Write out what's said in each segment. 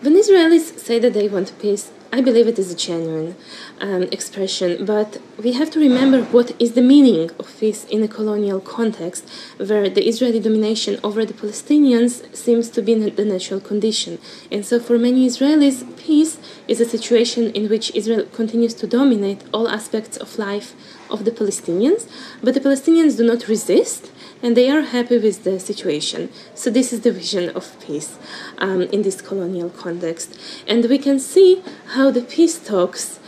When Israelis say that they want peace, I believe it is a genuine expression, but we have to remember what is the meaning of peace in a colonial context, where the Israeli domination over the Palestinians seems to be the natural condition. And so for many Israelis, peace is a situation in which Israel continues to dominate all aspects of life of the Palestinians, but the Palestinians do not resist, and they are happy with the situation. So this is the vision of peace in this colonial context. And we can see how the peace talks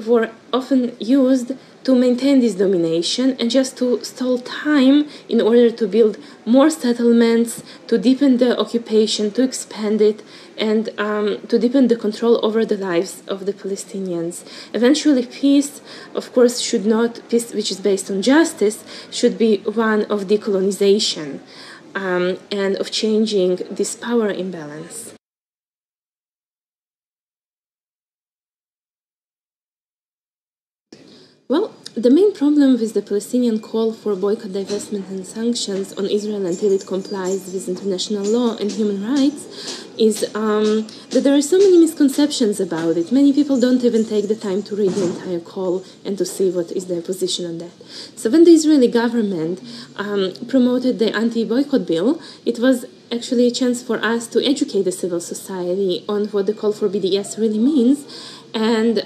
were often used to maintain this domination and just to stall time in order to build more settlements, to deepen the occupation, to expand it, and to deepen the control over the lives of the Palestinians. Eventually, peace, of course, should not, peace which is based on justice, should be one of decolonization and of changing this power imbalance. Well, the main problem with the Palestinian call for boycott, divestment and sanctions on Israel until it complies with international law and human rights is that there are so many misconceptions about it. Many people don't even take the time to read the entire call and to see what is their position on that. So when the Israeli government promoted the anti-boycott bill, it was actually a chance for us to educate the civil society on what the call for BDS really means. And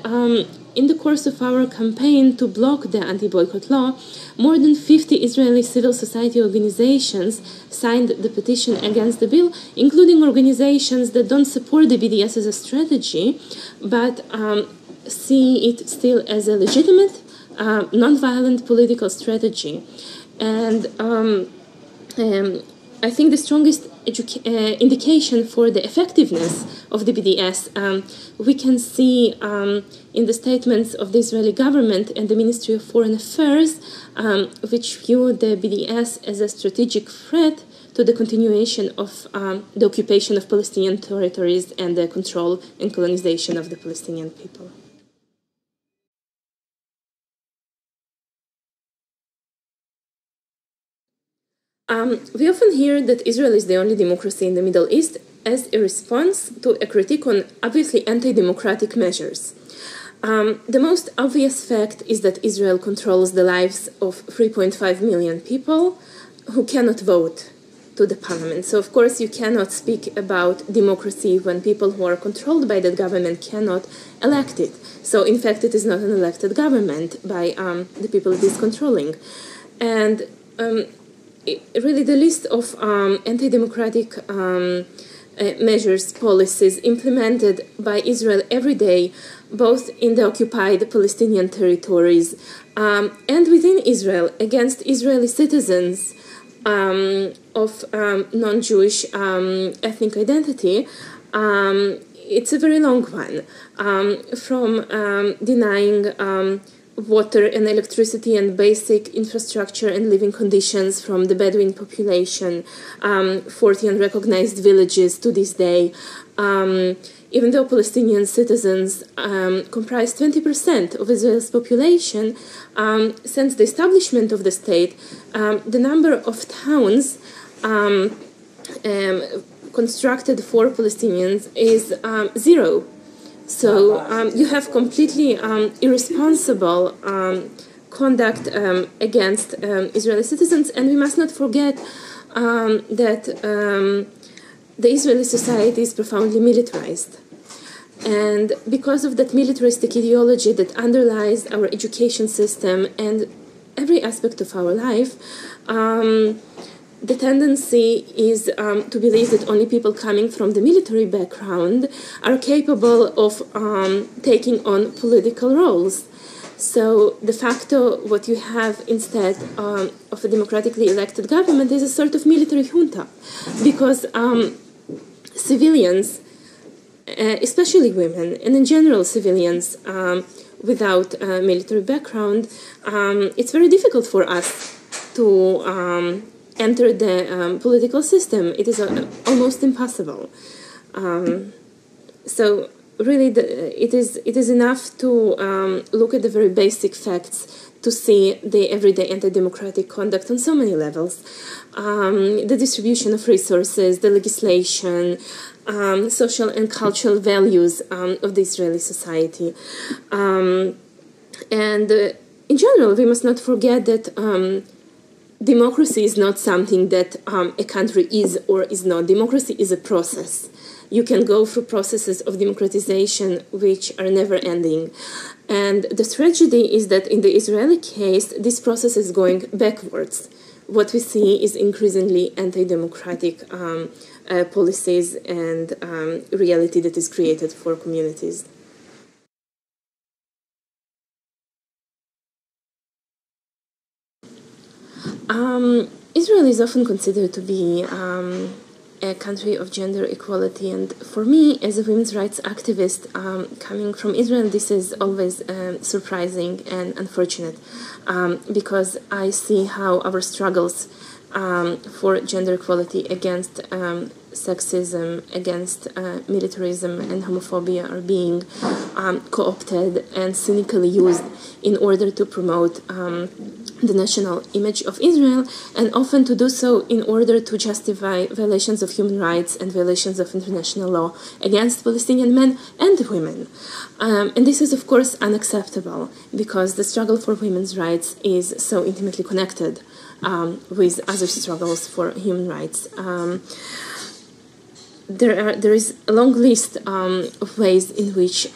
in the course of our campaign to block the anti-boycott law, more than 50 Israeli civil society organizations signed the petition against the bill, including organizations that don't support the BDS as a strategy, but see it still as a legitimate, non-violent political strategy. And I think the strongest indication for the effectiveness of the BDS we can see in the statements of the Israeli government and the Ministry of Foreign Affairs, which view the BDS as a strategic threat to the continuation of the occupation of Palestinian territories and the control and colonization of the Palestinian people. We often hear that Israel is the only democracy in the Middle East as a response to a critique on obviously anti-democratic measures. The most obvious fact is that Israel controls the lives of 3.5 million people who cannot vote to the parliament. So, of course, you cannot speak about democracy when people who are controlled by that government cannot elect it. So, in fact, it is not an elected government by the people it is controlling. And really, the list of anti-democratic measures, policies implemented by Israel every day, both in the occupied Palestinian territories and within Israel, against Israeli citizens of non-Jewish ethnic identity, it's a very long one, from denying water and electricity and basic infrastructure and living conditions from the Bedouin population, 40 unrecognized villages to this day. Even though Palestinian citizens comprise 20% of Israel's population, since the establishment of the state, the number of towns constructed for Palestinians is 0. So you have completely irresponsible conduct against Israeli citizens, and we must not forget that the Israeli society is profoundly militarized. And because of that militaristic ideology that underlies our education system and every aspect of our life, the tendency is to believe that only people coming from the military background are capable of taking on political roles. So de facto, what you have instead of a democratically elected government is a sort of military junta, because civilians, especially women, and in general civilians without a military background, it's very difficult for us to enter the political system. It is almost impossible. So really, it is enough to look at the very basic facts to see the everyday anti-democratic conduct on so many levels. The distribution of resources, the legislation, social and cultural values of the Israeli society. In general, we must not forget that democracy is not something that a country is or is not. Democracy is a process. You can go through processes of democratization which are never ending. And the tragedy is that in the Israeli case, this process is going backwards. What we see is increasingly anti-democratic policies and reality that is created for communities. Israel is often considered to be a country of gender equality, and for me, as a women's rights activist coming from Israel, this is always surprising and unfortunate because I see how our struggles for gender equality against sexism, against militarism and homophobia are being co-opted and cynically used in order to promote the national image of Israel, and often to do so in order to justify violations of human rights and violations of international law against Palestinian men and women. And this is, of course, unacceptable because the struggle for women's rights is so intimately connected with other struggles for human rights. There is a long list of ways in which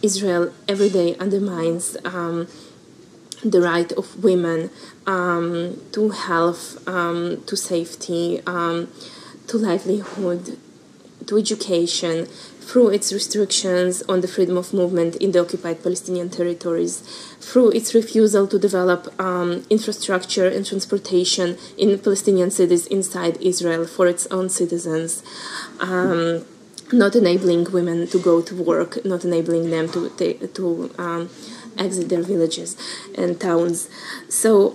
Israel every day undermines the right of women to health, to safety, to livelihood, to education, through its restrictions on the freedom of movement in the occupied Palestinian territories, through its refusal to develop infrastructure and transportation in Palestinian cities inside Israel for its own citizens, not enabling women to go to work, not enabling them to exit their villages and towns. So,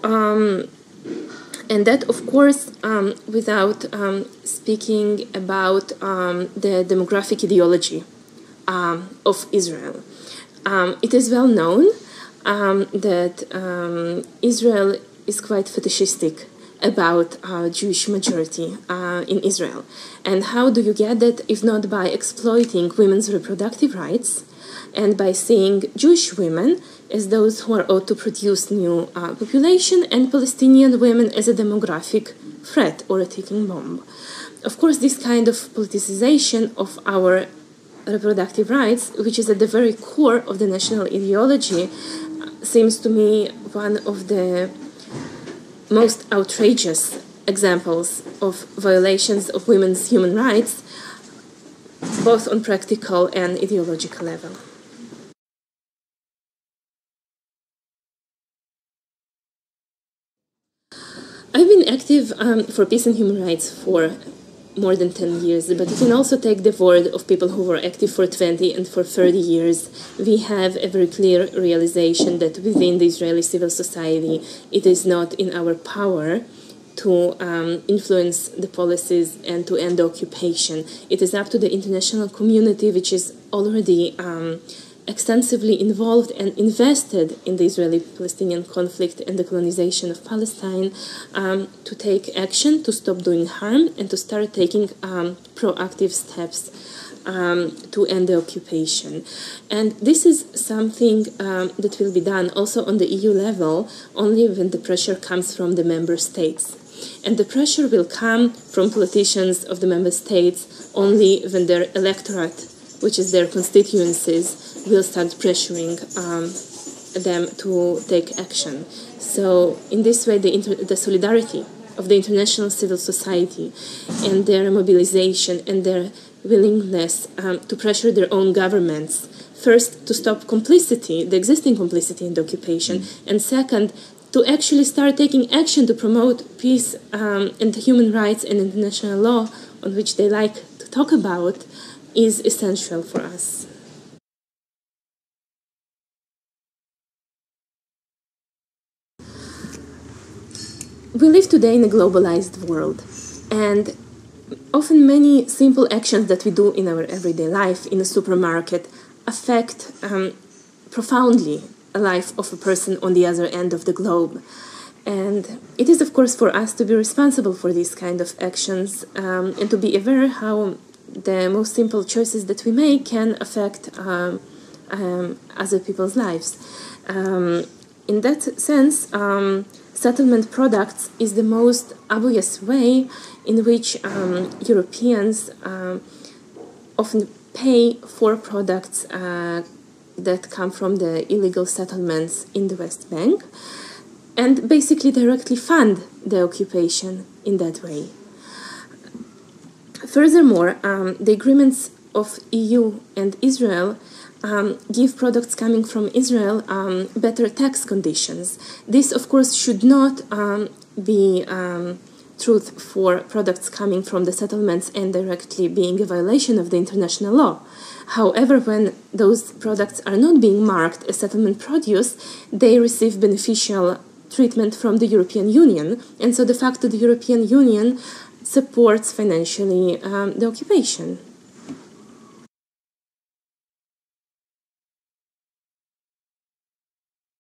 and that, of course, without speaking about the demographic ideology of Israel. It is well known that Israel is quite fetishistic about Jewish majority in Israel. And how do you get that if not by exploiting women's reproductive rights and by seeing Jewish women as those who are ought to produce new population and Palestinian women as a demographic threat or a ticking bomb. Of course, this kind of politicization of our reproductive rights, which is at the very core of the national ideology, seems to me one of the most outrageous examples of violations of women's human rights, both on practical and ideological level. I've been active for peace and human rights for more than 10 years, but you can also take the word of people who were active for 20 and for 30 years. We have a very clear realization that within the Israeli civil society, it is not in our power to influence the policies and to end the occupation. It is up to the international community, which is already extensively involved and invested in the Israeli-Palestinian conflict and the colonization of Palestine, to take action, to stop doing harm, and to start taking proactive steps to end the occupation. And this is something that will be done also on the EU level only when the pressure comes from the member states. And the pressure will come from politicians of the member states only when their electorate, which is their constituencies, will start pressuring them to take action. So in this way, the solidarity of the international civil society and their mobilization and their willingness to pressure their own governments, first to stop complicity, the existing complicity in the occupation, and second, to actually start taking action to promote peace and human rights and international law, on which they like to talk about, is essential for us. We live today in a globalized world, and often many simple actions that we do in our everyday life in a supermarket affect profoundly a life of a person on the other end of the globe. And it is, of course, for us to be responsible for these kind of actions and to be aware how the most simple choices that we make can affect other people's lives. In that sense, settlement products is the most obvious way in which Europeans often pay for products that come from the illegal settlements in the West Bank, and basically directly fund the occupation in that way. Furthermore, the agreements of EU and Israel give products coming from Israel better tax conditions. This, of course, should not be truth for products coming from the settlements and directly being a violation of the international law. However, when those products are not being marked as settlement produce, they receive beneficial treatment from the European Union, and so the fact that the European Union supports financially the occupation.